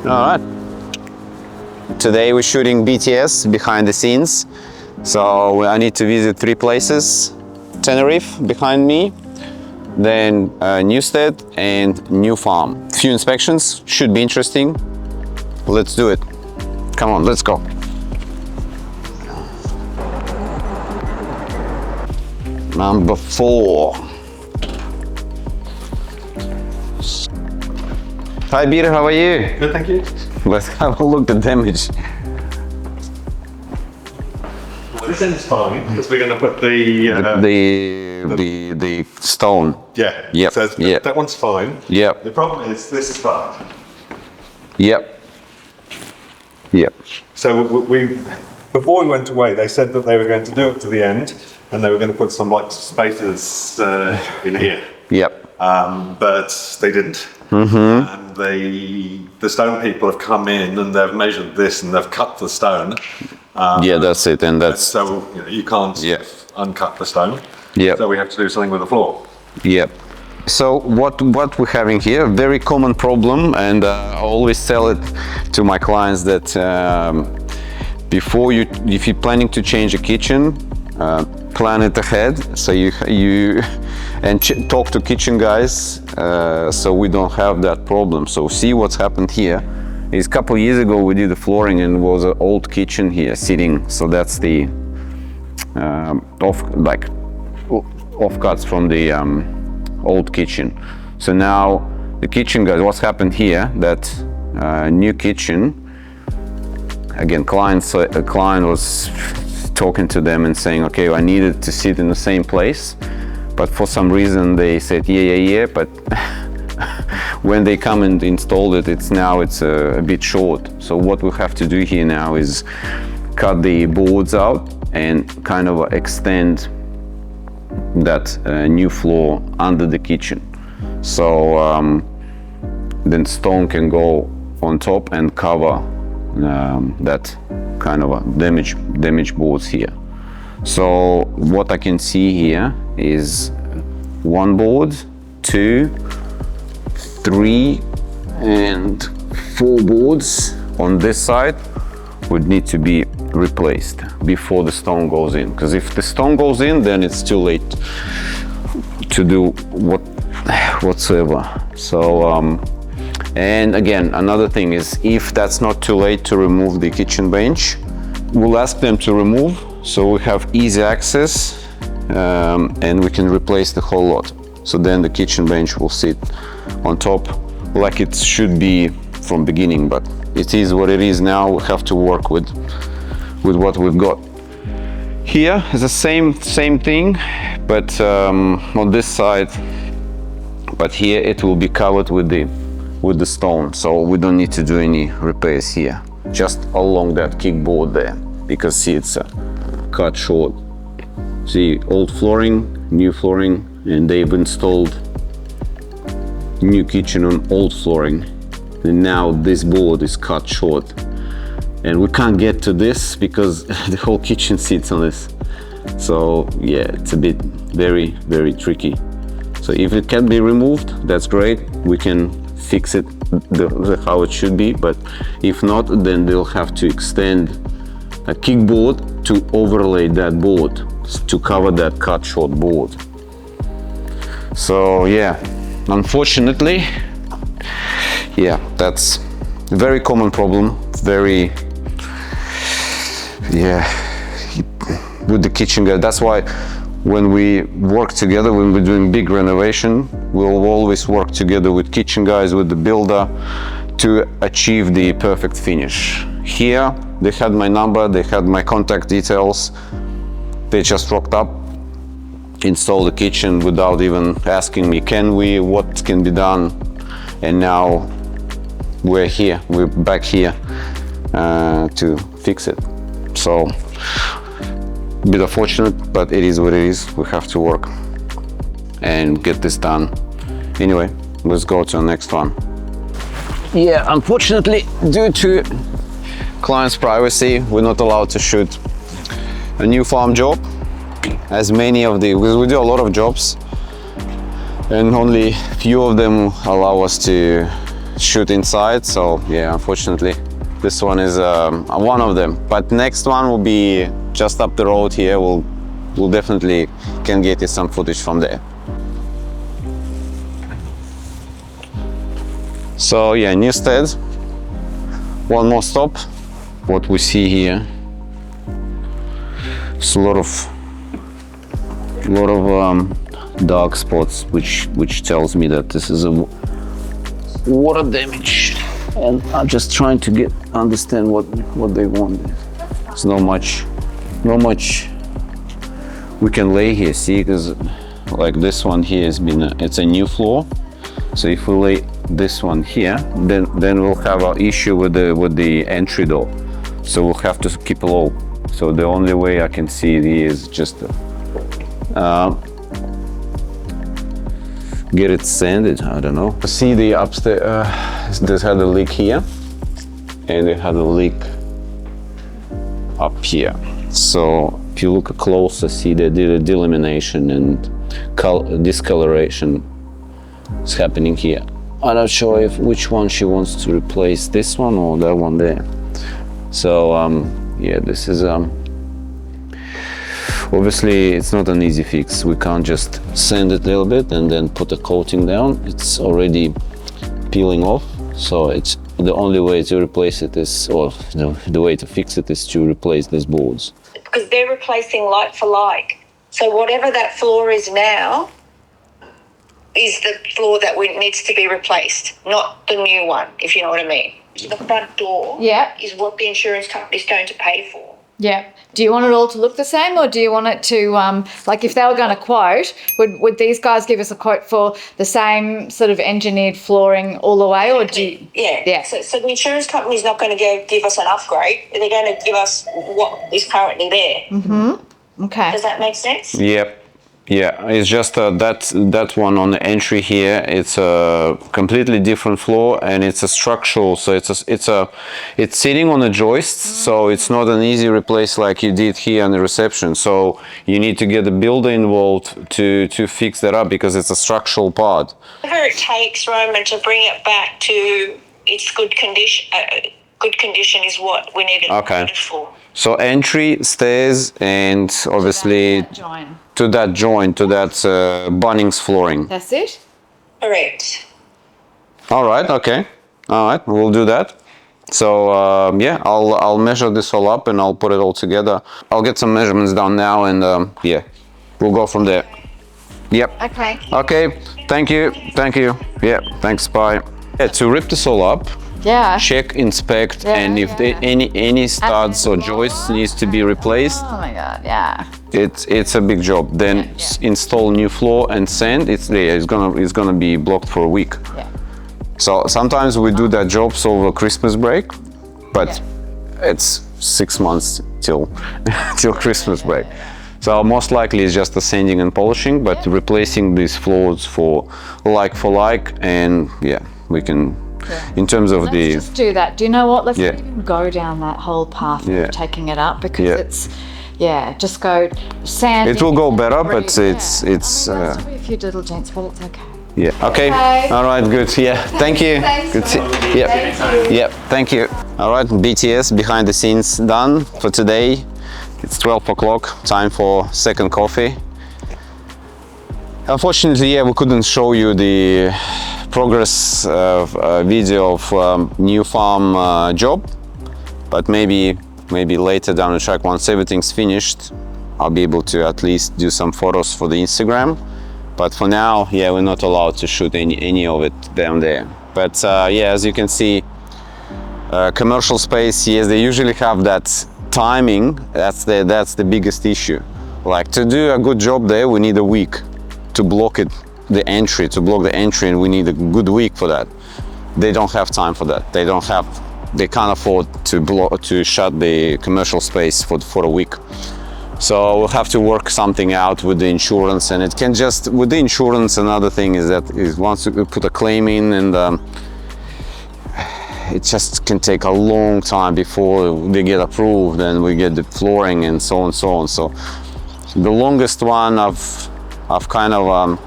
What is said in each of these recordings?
All right. Today we're shooting BTS, behind the scenes. So I need to visit 3 places. Tenerife behind me, then Newstead and New Farm. Few inspections, should be interesting. Let's do it. Come on, let's go. Number 4. Hi Peter, how are you? Good, thank you. Let's have a look at the damage. This end's fine because we're going to put The stone. yeah. Yep. So Yep. that one's fine. Yep. The problem is this is fucked. Yep. Yep. So before we went away, they said that they were going to do it to the end, and they were going to put some like spacers in here. Yep. But they didn't. And the stone people have come in and they've measured this and they've cut the stone. Yeah, that's it, and that's So you can't Yeah. uncut the stone. Yep. So we have to do something with the floor. Yep. So what we're having here, very common problem, and I always tell it to my clients that if you're planning to change a kitchen, plan it ahead. So you talk to kitchen guys, so we don't have that problem. So see what's happened here. Is a couple years ago we did the flooring and it was an old kitchen here sitting. So that's the offcuts from the old kitchen. So now the kitchen guys, what's happened here? That new kitchen. Again, client was talking to them and saying, okay, I needed to sit in the same place, but for some reason they said yeah, but when they come and installed it, it's a bit short. So what we have to do here now is cut the boards out and kind of extend that new floor under the kitchen. So then stone can go on top and cover that kind of damaged boards here. So what I can see here is 1 board, 2, 3 and 4 boards on this side would need to be replaced before the stone goes in, because if the stone goes in, then it's too late to do whatsoever. So and again, another thing is, if that's not too late to remove the kitchen bench, we'll ask them to remove, so we have easy access, and we can replace the whole lot. So then the kitchen bench will sit on top like it should be from beginning, but it is what it is now. We have to work with what we've got. Here is the same thing, but on this side, but here it will be covered with the stone, so we don't need to do any repairs here, just along that kickboard there, because see, it's cut short. See, old flooring, new flooring, and they've installed new kitchen on old flooring, and now this board is cut short and we can't get to this because the whole kitchen sits on this. So yeah, it's a bit very tricky. So if it can be removed, that's great, we can fix it how it should be, but if not, then they'll have to extend a kickboard to overlay that board to cover that cut short board. So yeah, unfortunately, yeah, that's a very common problem, with the kitchen guy. That's why when we work together, when we're doing big renovation, we'll always work together with kitchen guys, with the builder, to achieve the perfect finish. Here, they had my number, they had my contact details. They just rocked up, installed the kitchen without even asking me, what can be done? And now we're back here to fix it. So, a bit unfortunate, but it is what it is. We have to work and get this done. Anyway, let's go to the next one. Yeah, unfortunately, due to client's privacy, we're not allowed to shoot a new farm job. As many of we do a lot of jobs, and only few of them allow us to shoot inside. So yeah, unfortunately, this one is one of them. But next one will be just up the road here. We'll definitely can get you some footage from there. So yeah, Newstead. One more stop. What we see here is a lot of dark spots, which tells me that this is a water damage. And I'm just trying to understand what they want. There's not much we can lay here. See, because like this one here has been it's a new floor. So if we lay this one here, then we'll have an issue with the entry door. So we'll have to keep low. So the only way I can see it is just get it sanded. I don't know. See the upstairs. This had a leak here, and it had a leak up here. So if you look closer, see the delamination and discoloration is happening here. I'm not sure which one she wants to replace, this one or that one there. So yeah, this is obviously it's not an easy fix. We can't just sand it a little bit and then put a coating down. It's already peeling off. So it's the only way to replace it is, or the way to fix it is to replace these boards. Because they're replacing like for like. So whatever that floor is now is the floor that needs to be replaced, not the new one, if you know what I mean. The front door is what the insurance company is going to pay for. Yeah. Do you want it all to look the same, or do you want it to, like if they were going to quote, would these guys give us a quote for the same sort of engineered flooring all the way, or do you? Yeah. So the insurance company is not going to give us an upgrade. They're going to give us what is currently there. Mm-hmm. Okay. Does that make sense? Yep. Yeah, it's just that one on the entry here. It's a completely different floor, and it's a structural. So it's sitting on the joists. So it's not an easy replace like you did here on the reception. So you need to get the builder involved to fix that up, because it's a structural part. Whatever it takes, Roman, to bring it back to its good condition. Good condition is what we need it for. So entry, stairs, and obviously to that Bunnings flooring. That's it? Correct. All right, okay. All right, we'll do that. So yeah, I'll measure this all up and I'll put it all together. I'll get some measurements down now, and yeah, we'll go from there. Yep. Okay. Okay, thank you. Yeah, thanks, bye. Yeah, to rip this all up, check, inspect, and if any studs or joists needs to be replaced. Oh my God, yeah. It's a big job. Then install new floor and sand. It's gonna be blocked for a week. Yeah. So sometimes we do that jobs over Christmas break, but it's 6 months till Christmas break. So most likely it's just the sanding and polishing, but replacing these floors for like, and yeah, we can. In terms of Let's just do that. Do you know what? Let's not even go down that whole path of taking it up, because it's just go sand. It will go better, but it's. I mean, there'll be a few little dents, but it's okay. Yeah. Okay. All right. Good. Yeah. Thank you. Good. Yep. Thank you. All right. BTS behind the scenes done for today. It's 12 o'clock. Time for second coffee. Unfortunately, we couldn't show you the progress video of new farm job, but maybe later down the track, once everything's finished, I'll be able to at least do some photos for the Instagram. But for now, we're not allowed to shoot any of it down there. But as you can see, commercial space, they usually have that timing. That's the biggest issue. Like, to do a good job there, we need a week to block the entry, and we need a good week for that. They don't have time for that. They can't afford to shut the commercial space for a week. So we'll have to work something out with the insurance, and it can just, with the insurance, another thing is that once you put a claim in, and it just can take a long time before they get approved and we get the flooring and so on. So the longest one I've kind of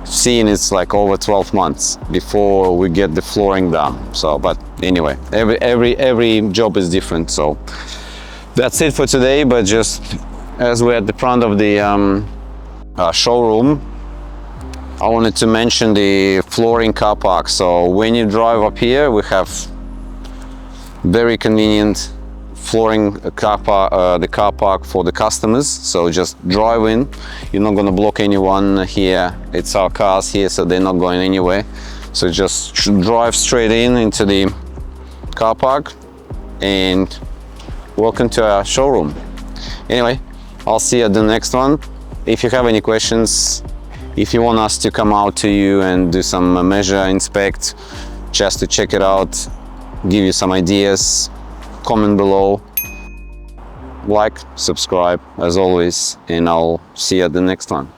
seeing it's like over 12 months before we get the flooring done. So, but anyway, every job is different. So that's it for today. But just as we're at the front of the showroom, I wanted to mention the flooring car park. So when you drive up here, we have very convenient flooring car park, the car park for the customers. So just drive in, you're not going to block anyone here. It's our cars here, so they're not going anywhere. So just drive straight into the car park and welcome to our showroom. Anyway, I'll see you at the next one. If you have any questions, if you want us to come out to you and do some measure, inspect, just to check it out, give you some ideas, comment below, like, subscribe as always, and I'll see you at the next one.